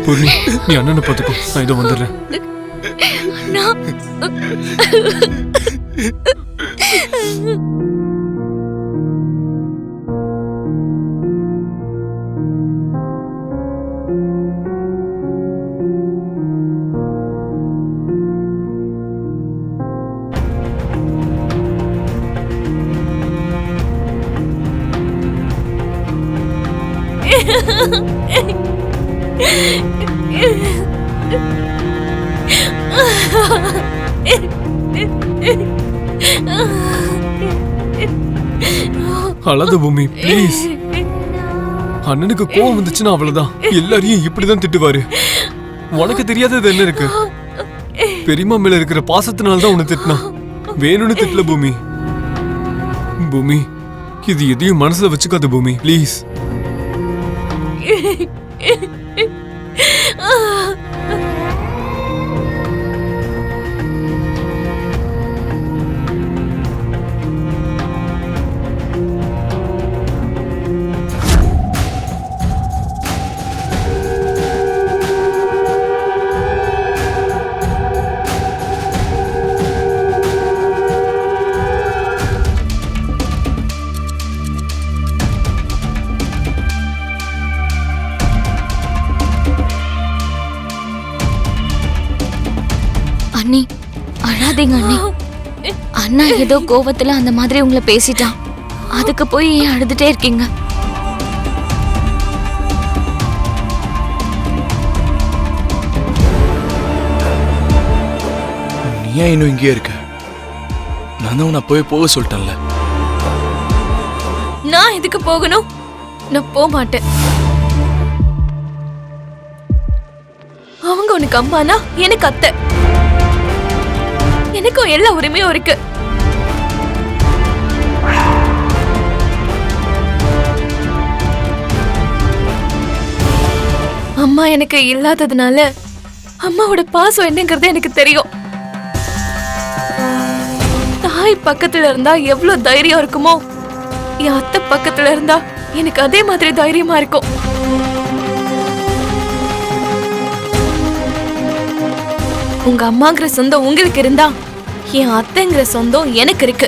பூர்ணி, நீ அண்ணனை பார்த்துக்கோ, நான் இதோ வந்துடுறேன். அழாத பூமி, ப்ளீஸ். அண்ணனுக்கு கோவம் வந்துச்சுன்னா அவ்வளவுதான், எல்லாரையும் இப்படிதான் திட்டுவாரு. உனக்கு தெரியாதது என்ன இருக்கு? பெரியம்மா மேல இருக்கிற பாசத்தினால்தான் உன்னை திட்டினா, வேணும்னு திட்டல பூமி. பூமி, இது எதையும் மனசுல வச்சுக்காத பூமி, ப்ளீஸ். அண்ணி, அழாதீங்க அண்ணி. அண்ணா ஏதோ கோவத்துல அந்த மாதிரி உங்களை பேசிட்டான், அதுக்கு போய் ஏன் அழுதுட்டே இருக்கீங்க? நீ ஏன் இன்னும் இங்கே இருக்க? நான் தான் உன்னை போக சொல்லிட்டேன்ல. நான் எதுக்கு போகணும்? நான் போக மாட்டேன். அவங்க உனக்கு அம்மானா எனக்கு அத்தை. எனக்கும் எல்லா உரிமையும் இருக்கு. அம்மா எனக்கு இல்லாததுனால அம்மாவோட பாசம் என்னங்கிறது எனக்கு தெரியும். தாய் பக்கத்துல இருந்தா எவ்வளவு தைரியம் இருக்குமோ, என் அத்தை பக்கத்துல இருந்தா எனக்கு அதே மாதிரி தைரியமா இருக்கும். உங்க அம்மாங்கிற சொந்தம் உங்களுக்கு இருந்தா என் அத்தைங்கிற சொந்தம் எனக்கு இருக்கு.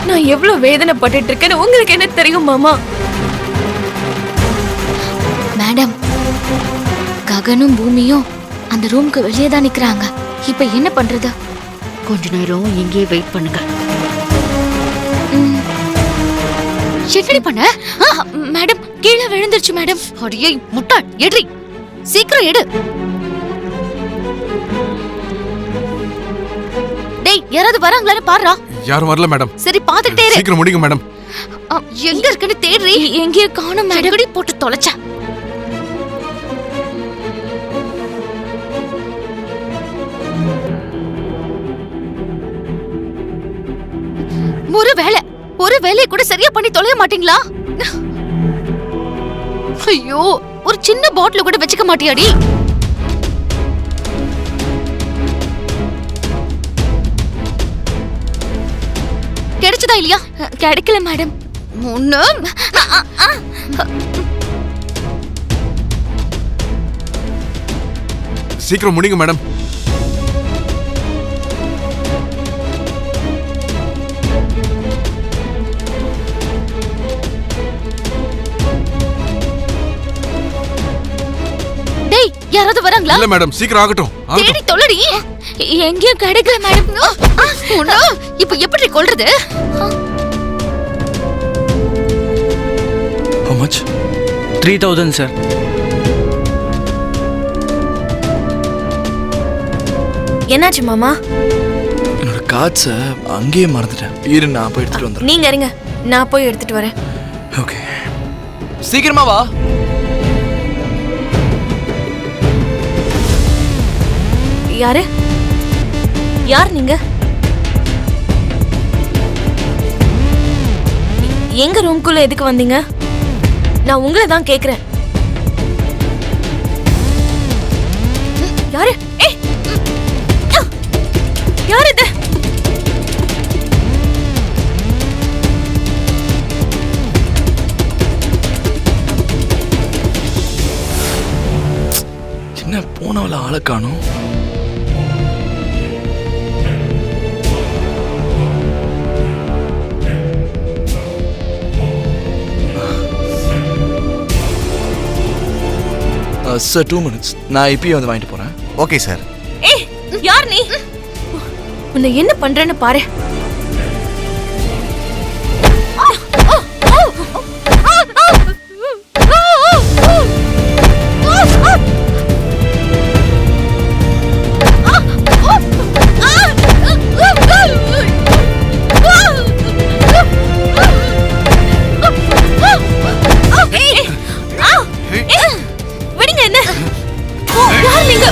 நான் எவ்வளவு வேதனைப்பட்டு இருக்கேன்னு உங்களுக்கு என்ன தெரியும் மாமா? மேடம், ககனும் பூமியும் அந்த ரூமுக்கு வெளியே தான் நிக்கிறாங்க. இப்ப என்ன பண்றது? கொஞ்ச நேரம் இங்கேயே வெயிட் பண்ணுங்க. என்னடி பண்ண? மேடம், கீழே விழுந்துருச்சு மேடம். அடியே முட்டாள், எடுறி, சீக்கிரம் எடு. டேய், யாராவது வராங்களான்னு பாருடா. யாரும் வரல மேடம். சரி, பாத்துட்டே இரு. சீக்கிரம் முடிங்க மேடம். எங்க இருக்குன்னு தேடுறி. எங்கேயோ காணோம் மேடம். எங்கடி போட்டு தொலைச்ச? ஒரு வேலையை கூட சரியா பண்ணி தொலைய மாட்டீங்களா? ஐயோ, ஒரு சின்ன பாட்டில் கூட வச்சுக்க மாட்டியாடி? கிடைச்சதா இல்லையா? கிடைக்கல மேடம். சீக்கிரம் முடிங்க மேடம். யாராவது வராங்களா? இல்ல மேடம், சீக்கிரம் ஆகட்டும். தேடி தொலைடி. எங்கேயும் கிடைக்கல மேடம். இப்ப எப்படி கொல்றது? How much? 3000 சார். என்னாச்சு மாமா? என்னோட கார்ட்ஸ அங்கேயே மறந்துட்டேன். இரு, நான் போய் எடுத்துட்டு வந்துறேன். நீங்க இருங்க, நான் போய் எடுத்துட்டு வரேன். ஓகே, சீக்கிரமா வா. யாரு? யார் நீங்க? எங்க ரூம்குள்ள எதுக்கு வந்தீங்க? நான் உங்களை தான் கேக்குறேன். யாரு? யார் இது? போனவள ஆளை காணும். Sir 2 minutes. நான் இப்பயே வந்து வாங்கிட்டு போறேன். Okay sir. ஏய் யார் நீ? உன்னை என்ன பண்றேன்னு பாரு. விடுங்க என்ன? யார் நீங்க?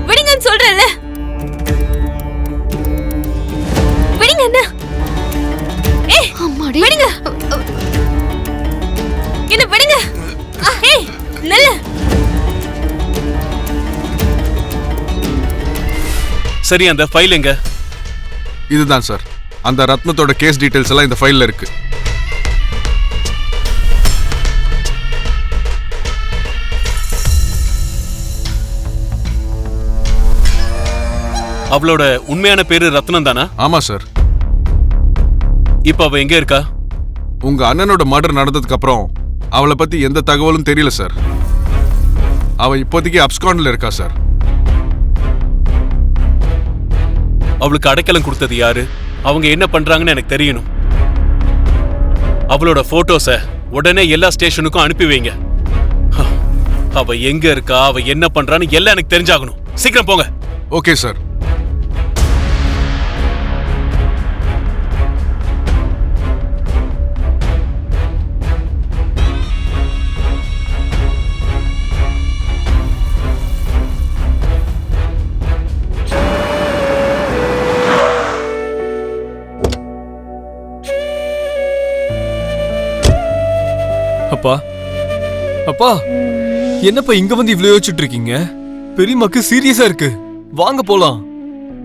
விடுங்கன்னு சொல்றேன்ல. விடுங்க என்ன? அம்மாடி. விடுங்க. என்ன விடுங்க. ஏய் நல்ல. சரி, அந்த ஃபைல் எங்க? இதுதான் சார். அந்த ரத்னத்தோட கேஸ் டீடைல்ஸ் எல்லாம் இந்த ஃபைல்ல இருக்கு. அவளோட உண்மையான பேரு ரத்னம் தானா? ஆமா சார். இப்ப அவ எங்க இருக்கா? உங்க அண்ணனோட மர்டர் நடந்ததுக்கு அப்புறம் அவளை பத்தி எந்த தகவலும் தெரியல சார். அவ இப்போதைக்கு அப்ஸ்கான்ல இருக்கா சார். அவளுக்கு அடைக்கலம் கொடுத்தது யாரு? அவங்க என்ன பண்றாங்கன்னு எனக்கு தெரியணும். அவளோட போட்டோஸ உடனே எல்லா ஸ்டேஷனுக்கும் அனுப்பி வைங்க. அவ எங்க இருக்கா, அவ என்ன பண்றான்னு எல்லாம் எனக்கு தெரிஞ்சாகணும். சீக்கிரம் போங்க. Okay sir. அப்பா அப்பா, என்னப்பா இங்க வந்து இவ்ளோ யோசிச்சுட்டு இருக்கீங்க? பெரியம்மாக்கு சீரியஸா இருக்கு. வாங்க போலாம்.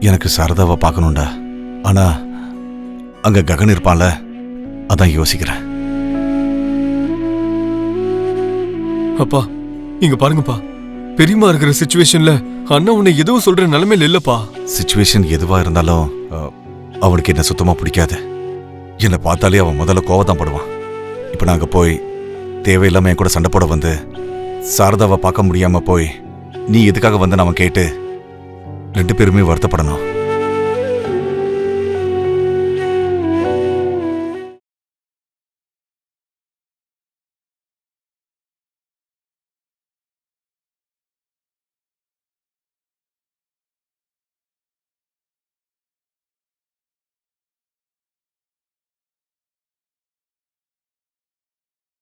எனக்கு சாரதாவை பார்க்கணும்டா. ஆனா அங்க ககன் இருப்பான்ல, அதான் யோசிக்கிறேன். அப்பா இங்க பாருங்கப்பா, பெரியம்மா இருக்கிற சிச்சுவேஷன்ல அண்ணா உன்னை எதுவும் சொல்ற நிலைமையில இல்லப்பா. சிச்சுவேஷன் எதுவா இருந்தாலும் அவனுக்கு என்ன சுத்தமா பிடிக்காது. என்னை பார்த்தாலே அவன் முதல்ல கோவத்தான் படுவான். இப்ப நாங்க போய் தேவையில்லாம என் கூட சண்டை போட வந்து சாரதாவை பார்க்க முடியாம போய் நீ எதுக்காக வந்து அவன் கேட்டு 2 பேருமே வருத்தப்படணும்.